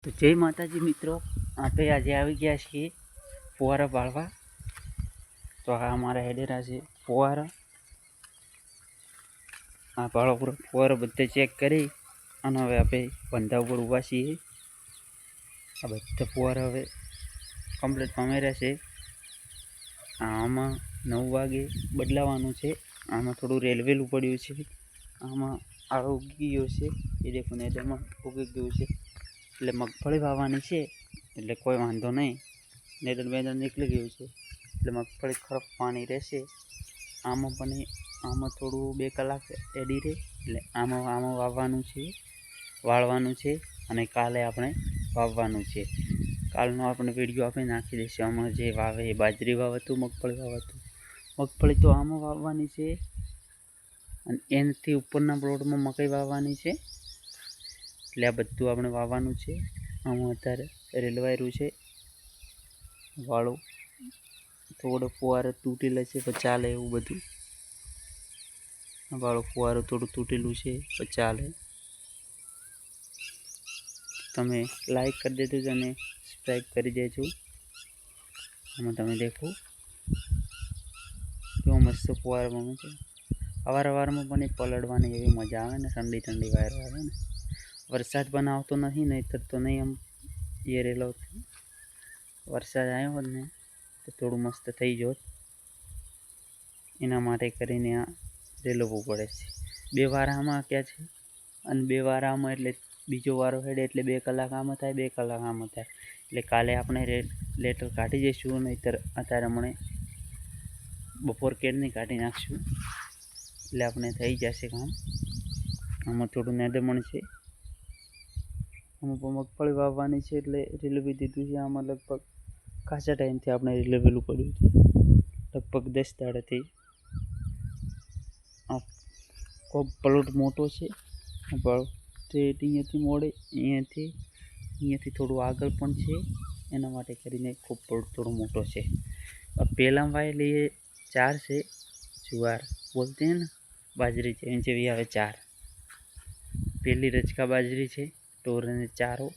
તો જય માતાજી મિત્રો, આપણે આજે આવી ગયા છીએ ફુવારા બાળવા. તો આ અમારા હેડેરા છે ફુવારા. આ બાળો પૂરો ફુવારો બધે ચેક કરી અને હવે આપણે બંધા ઉપર ઊભા છીએ. આ બધા ફુવારા હવે કમ્પ્લીટ પામેર્યા છે. આમાં 9 વાગે બદલાવાનું છે. આમાં થોડું રેલવેલું પડ્યું છે. આમાં આળો ઉગી ગયો છે. એ દેખો નેદરમાં ઉગી ગયું છે. એટલે મગફળી વાવવાની છે, એટલે કોઈ વાંધો નહીં. નેદર બેદર નીકળી ગયું છે એટલે મગફળી ખરપ પાણી રહેશે. આમાં પણ આમાં થોડું 2 કલાક એડી રહે એટલે આમાં વાવવાનું છે, વાળવાનું છે અને કાલે આપણે વાવવાનું છે. કાલનો આપણે વિડીયો આપણે નાખી દઈશું. આમાં જે વાવે એ બાજરી વાવતું, મગફળી વાવતું. મગફળી તો આમાં વાવવાની છે અને એનાથી ઉપરના પ્લોટમાં મકાઈ વાવવાની છે. એટલે આ બધું આપણે વાવવાનું છે. આમાં અત્યારે રેલવાયરું છે વાળું. થોડો ફુવારો તૂટેલો છે પણ ચાલે એવું બધું. વાળું ફુવારો થોડું તૂટેલું છે પણ ચાલે. તમે લાઈક કરી દેજો અને સબસ્ક્રાઈબ કરી દેજો. આમાં તમે દેખો કેવો મસ્ત ફુવારો બને છે. અવારવારમાં પણ એ પલળવાની એવી મજા આવે ને, ઠંડી ઠંડી વાયરો આવે ને. વરસાદ પણ આવતો નથી, નહીંતર તો નહીં આમ એ રેલો. વરસાદ આવ્યો હોત ને તો થોડું મસ્ત થઈ જોત. એના માટે કરીને આ રેલવું પડે છે. 2 વારામાં ક્યાં છે અને 2 વારામાં એટલે બીજો વારો હેડે એટલે 2 કલાક આમાં થાય, 2 કલાક આમાં થાય. એટલે કાલે આપણે લેટર કાઢી જઈશું, નહીંતર અત્યારે હમણે બપોર કેળની કાઢી નાખશું. એટલે આપણે થઈ જશે કામ. આમાં થોડું નેદમણ છે. આમાં પણ મગફળી વાવવાની છે એટલે રેલવી દીધું છે. આમાં લગભગ ખાસા ટાઈમથી આપણે રેલવેલું પડ્યું છે, લગભગ 10 દાડાથી. આ ખૂબ પ્લોટ મોટો છે. અહીંયાથી મોડે અહીંયાથી થોડું આગળ પણ છે. એના માટે કરીને ખૂબ પ્લોટ થોડો મોટો છે. પહેલાં વાયેલી એ 4 છે. જુવાર બોલતે हैं ना, બાજરી છે એની જેવી આવે 4. પહેલી રચકા બાજરી છે, ટોરને ચારો.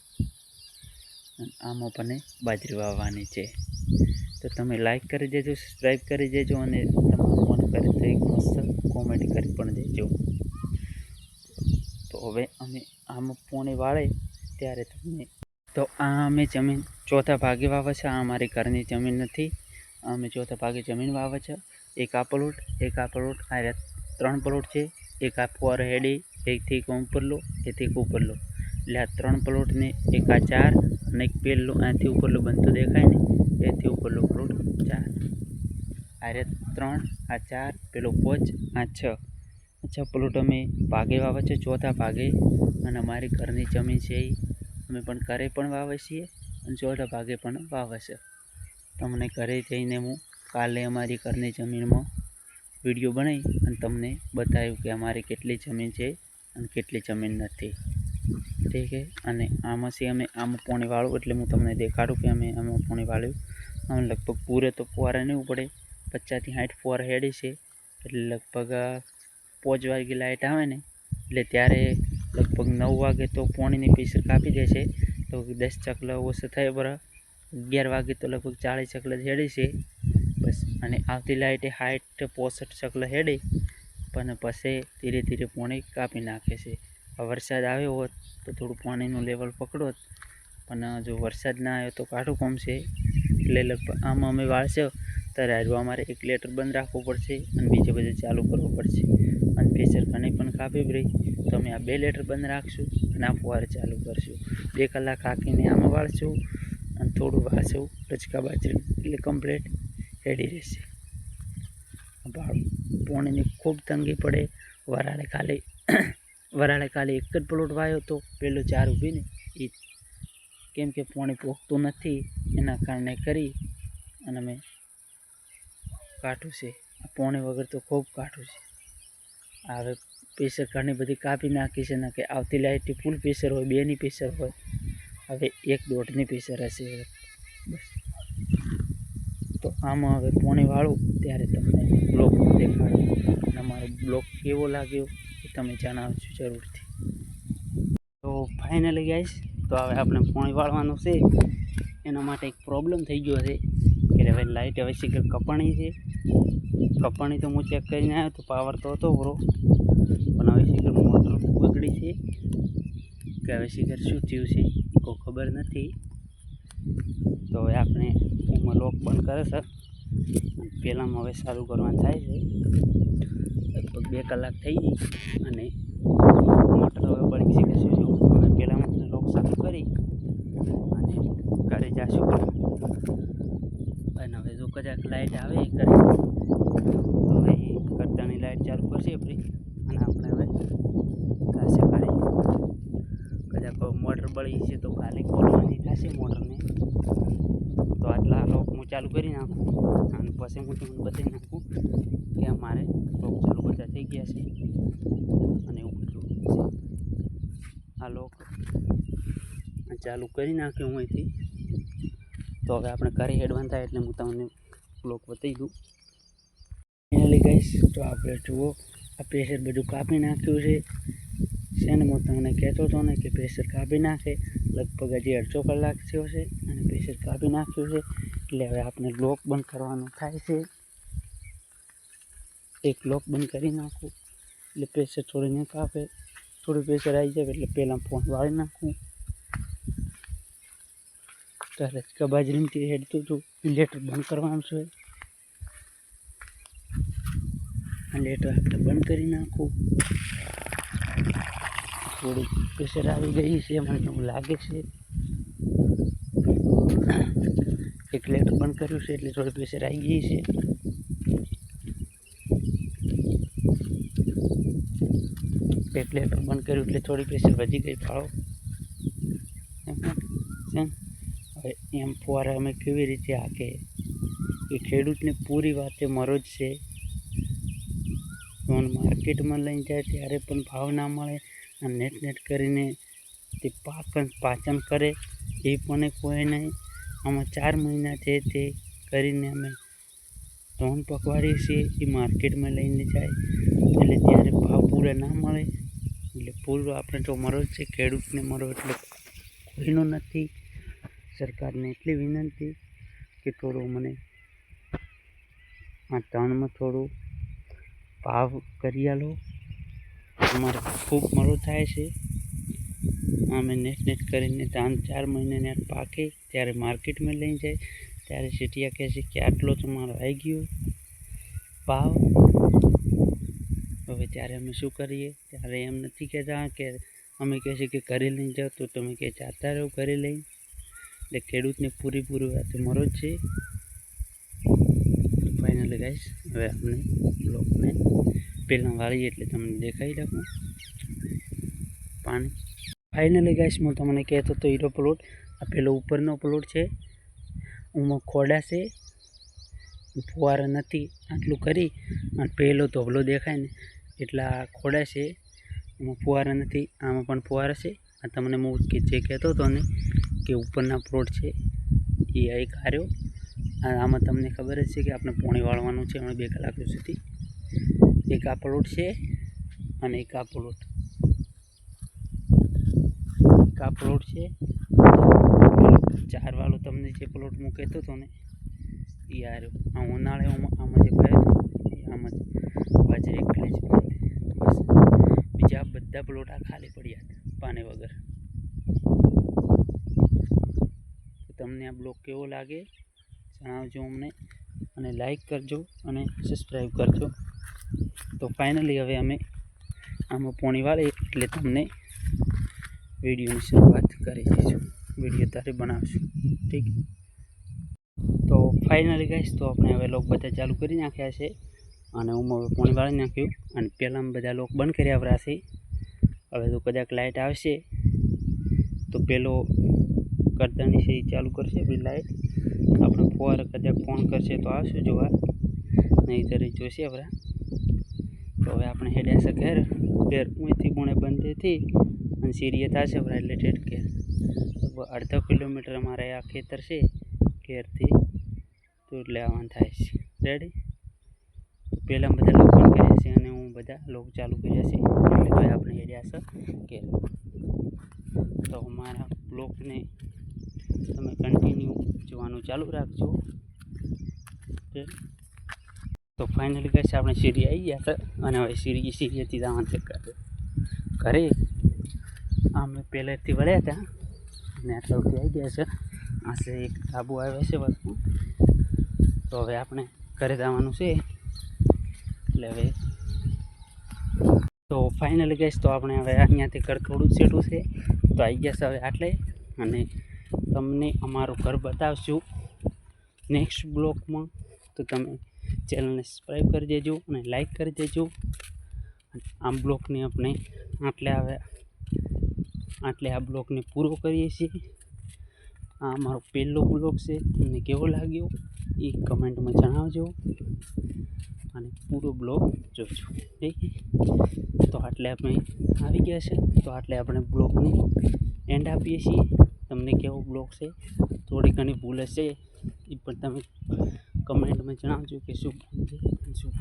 આમાં પણ બાજરી વાવવાની છે. તો તમે લાઈક કરી દેજો, સબસ્ક્રાઈબ કરી દેજો અને તમારું મન કરે તો એક મસ્ત કોમેન્ટ કરી પણ દેજો. તો હવે અમે આમાં પોણી વાળે ત્યારે તમને તો આ અમે જમીન ચોથા ભાગે વાવે છે. આ અમારી ઘરની જમીન નથી. અમે ચોથા ભાગે જમીન વાવે છે. એક આ પ્લોટ, એક આ પ્લોટ, આ 3 પ્લોટ છે. એક આ ફુવારો હેડી, એકથી ઉપરલો, એથી ઉપરલો. એટલે આ 3 પ્લોટને એક આ 4 અને એક પેલો આથી ઉપરલો બનતો દેખાય ને, એથી ઉપરલો પ્લોટ 4. આ 3, આ 4, પેલો 5, આ 6. 6 પ્લોટ અમે ભાગે વાવે છે, ચોથા ભાગે. અને અમારી ઘરની જમીન છે એ અમે પણ ઘરે પણ વાવે છીએ અને ચોથા ભાગે પણ વાવે છે. તમને ઘરે જઈને હું કાલે અમારી ઘરની જમીનમાં વિડીયો બનાવી અને તમને બતાવ્યું કે અમારી કેટલી જમીન છે અને કેટલી જમીન નથી. ઠીક છે. અને આમાં છે અમે આમાં પોણી વાળું એટલે હું તમને દેખાડું કે અમે આમાં પોણી વાળ્યું. અમે લગભગ પૂરે તો ફુવારા નહીં પડે, 50 થી 60 ફુવારા હેડી છે. એટલે લગભગ 5 વાગે લાઇટ આવે ને એટલે ત્યારે લગભગ 9 વાગે તો પોણીની પ્રેશર કાપી દે છે. તો 10 ચકલા ઓછો થાય બરાબર. 11 વાગે તો લગભગ 40 ચકલા હેડી છે બસ. અને આવતી લાઇટે 60 65 ચકલા હેડી પણ પછી ધીરે ધીરે પોણી કાપી નાખે છે. વરસાદ આવ્યો હોત તો થોડું પાણીનું લેવલ પકડોત, પણ જો વરસાદ ના આવ્યો તો કાઢું કોમ છે. એટલે લગભગ આમાં અમે વાળશે ત્યારે હારવા અમારે 1 લીટર બંધ રાખવું પડશે અને બીજે બધે ચાલુ કરવું પડશે. અને પ્રેશર ઘણી પણ કાપી રહી તો અમે આ 2 લીટર બંધ રાખશું અને આ ફુવારે ચાલુ કરશું. 2 કલાક રાખીને આમાં વાળશું અને થોડું વાળશું રચકા બાજરી, એટલે કમ્પ્લીટ રેડી રહેશે. પાણીની ખૂબ તંગી પડે. વરાળે ખાલી 1 જ પ્લોટ વાયો તો પેલો 4 ઊભી ને એ, કેમ કે પાણી પોખતું નથી એના કારણે કરી અને અમે કાઠું છે. પાણી વગર તો ખૂબ કાઠું છે. હવે પ્રેશર ઘણી બધી કાપી નાખી છે ને, કે આવતી લાઇટથી ફૂલ પ્રેશર હોય, 2ની પ્રેશર હોય, હવે 1.5ની પ્રેશર હશે બસ. તો આમાં હવે પાણી વાળું ત્યારે તમને બ્લોક દેખાડું અને અમારો બ્લોક કેવો લાગ્યો એ તમે જણાવજો જરૂરથી. તો ફાઇનલી ગાઈસ તો હવે આપણે પાણી વાળવાનું છે. એના માટે એક પ્રોબ્લેમ થઈ ગયો છે કે હવે લાઇટ હવે શીખર કપાણી છે. કપાણી તો હું ચેક કરીને આવ્યો તો પાવર તો હતો બરો, પણ હવે શીખર મોટર બગડી છે કે હવે શીખર શું થયું છે કોઈ ખબર નથી. તો હવે આપણે ફોનમાં લોક બંધ કરે છે. પહેલાંમાં હવે સારું કરવાનું થાય છે. લગભગ 2 કલાક થઈ ગઈ અને મોટર હવે બળી શકે છે. જો હવે પહેલાંમાં આપણે લોક સારું કરી અને ઘરે જઈશું. અને હવે જો કદાચ લાઇટ આવે કરે તો હવે કરતાની લાઇટ ચાલુ કરશે આપણી અને આપણે હવે થશે કરી. કદાચ મોટર બળી છે તો ખાલી ખોલવાની થશે મોટરને. તો આટલા લોક હું ચાલુ કરી નાખું અને પછી હું તમને બતાવી નાખું કે અમારે લોક ચાલુ બધા થઈ ગયા છે અને એવું બધું છે. આ લોક ચાલુ કરી નાખ્યું હું અહીંથી. તો હવે આપણે ઘરે હેડવાન થાય એટલે હું તમને લોક બતાવી દઉં. ફાઇનલી ગાઈસ, તો આપણે જુઓ આ પ્રેશર બધું કાપી નાખ્યું છે. ને હું તમને કહેતો હતો ને કે પ્રેશર કાપી નાખે. લગભગ હજી 1.5 કલાક થયો છે અને પ્રેશર કાપી નાખ્યું છે. એટલે હવે આપણે લોક બંધ કરવાનું થાય છે. એક લોક બંધ કરી નાખું એટલે પ્રેશર થોડી નહીં કાપે. થોડું પ્રેશર આવી જાય એટલે પહેલાં ફોન વાળી નાખું. ત્યારે બાજરીમાંથી હેડતું હતું લેટર બંધ કરવાનું છે. આ લેટર આપણે બંધ કરી નાખું. થોડી પ્રેશર આવી ગઈ છે મને એવું લાગે છે. એક લેટર બંધ કર્યું છે એટલે થોડી પ્રેશર આવી ગઈ છે. એક લેટર બંધ કર્યું એટલે થોડી પ્રેશર વધી ગઈ ફાળો. હવે એમ ફુવારા અમે કેવી રીતે હાકે એ ખેડૂતને પૂરી વાતે મરો જ છે. લોન માર્કેટમાં લઈને જાય ત્યારે પણ ભાવ ના મળે અને નેટ કરીને તે પાચન કરે એ પણ કોઈ નહીં. આમાં 4 મહિના છે તે કરીને અમે લોન પકવાડીએ છીએ. એ માર્કેટમાં લઈને જાય એટલે ત્યારે ભાવ પૂરા ના મળે એટલે પૂરો આપણે તો મરો જ છે. ખેડૂતને મરો એટલે કોઈનો નથી. સરકારને એટલી વિનંતી કે થોડું મને આ ત્રણમાં થોડું ભાવ કરી આલો. અમારે ખૂબ મરો થાય છે. અમે નેટ કરીને 3-4 મહિને નેટ પાકે ત્યારે માર્કેટમાં લઈને જાય ત્યારે સિટિયા કહે છે કે આટલો તમારો આવી ગયો ભાવ. હવે ત્યારે અમે શું કરીએ? ત્યારે એમ નથી કહેતા કે અમે કહે છે કે ઘરે લઈને જાઓ તો તમે કે જાતા રહો ઘરે લઈને. એટલે ખેડૂતને પૂરી વાત મરો જ છે. ફાઇનલી ગાઈસ, હવે આપણે બ્લોકને પહેલાં વાળીએ એટલે તમને દેખાઈ રાખું પાણી. ફાઇનલી ગાઈસ, હું તમને કહેતો હતો હીરો પ્લોટ આ પેલો ઉપરનો પ્લોટ છે. ઉમાં ખોડા છે, ફુવારા નથી. આટલું કરી અને પહેલો ધોબલો દેખાય ને એટલા ખોડા છે. એમાં ફુવારા નથી. આમાં પણ ફુવારા છે. આ તમને હું જે કહેતો હતો ને કે ઉપરના પ્લોટ છે એ એક હાર્યો. આમાં તમને ખબર જ છે કે આપણે પાણી વાળવાનું છે હમણાં 2 કલાક સુધી. એક આ પ્લોટ છે અને એક આ પ્લોટ. એક આ પ્લોટ છે 4 વાળો તમને જે પ્લોટ હું કહેતો હતો ને એ હાર્યો. આ ઉનાળે આમાં જે ભાઈ આમાં જ બાજરી એકલી જ બસ. બીજા બધા પ્લોટ આ ખાલી પડ્યા પાણી વગર. તો તમને આ બ્લોક કેવો લાગે જણાવજો અમને અને લાઈક કરજો અને સબસ્ક્રાઈબ કરજો. તો ફાઇનલી હવે અમે આમાં પાણી વાળીએ એટલે તમને વિડીયોની શરૂઆત કરી દઈશું. વિડીયો તારે બનાવશું, ઠીક. તો ફાઇનલી ગાઈસ, તો આપણે હવે લોક બધા ચાલુ કરી નાખ્યા છે અને હું હવે પાણી વાળી નાખ્યું અને પહેલાં બધા લોક બંધ કર્યા વરાશે. હવે તો કદાચ લાઇટ આવશે તો પેલો કરતાની છે ચાલુ કરશે આપણી લાઇટ. આપણે ફુવારા કદાચ ફોન કરશે તો આવશે જોવા, નહીં તરી જોશે આપણા. તો હવે આપણે હેડ્યા છે ઘેર અહીંથી પૂણે બંધેથી અને સીરીએ થશે આપણા એટલે ઠેઠ ઘેર. લગભગ 1/2 કિલોમીટર અમારે આ ખેતર છે ઘેરથી, તો એટલે આવવાનું થાય છે. રેડી? તો પહેલાં બધા લોક બંધ કર્યા છે અને હું બધા લોક ચાલુ કર્યા છે એટલે હવે આપણે હેડ્યા છે ઘેર. તો અમારા બ્લોગને તમે કન્ટિન્યુ જોવાનું ચાલુ રાખજો. ઓકે, તો ફાઇનલી કહે છે આપણે સીડી આવી ગયા હતા અને હવે સીડીએથી જવાનું છે ઘરે. અમે પહેલેથી વળ્યા હતા અને આટલા સુધી આવી ગયા છે. આ છે એક ધાબુ આવ્યા છે વચમાં. તો હવે આપણે ઘરે જવાનું છે એટલે હવે તો ફાઇનલી ગઈશ તો આપણે હવે અહીંયાથી ઘર થોડું સેટું છે તો આવી ગયા છે હવે આટલે. અને તમને અમારું ઘર બતાવશું નેક્સ્ટ બ્લોગમાં. તો તમે ચેનલને સબસ્ક્રાઈબ કરી દેજો અને લાઈક કરી દેજો. આ બ્લોગને આપણે આટલે આ બ્લોગને પૂરો કરીએ છીએ. આ અમારો પહેલો બ્લોગ છે. તમને કેવો લાગ્યો એ કમેન્ટમાં જણાવજો અને પૂરો બ્લોગ જોજો. ઠીક, તો આટલે આપણે આવી ગયા છે. તો આટલે આપણે બ્લોગને એન્ડ આપીએ છીએ. તમને કેવો બ્લોગ છે, થોડી ઘણી ભૂલ હશે એ પણ તમે કમેન્ટમાં જણાવજો કે શું ભૂલ છે શું.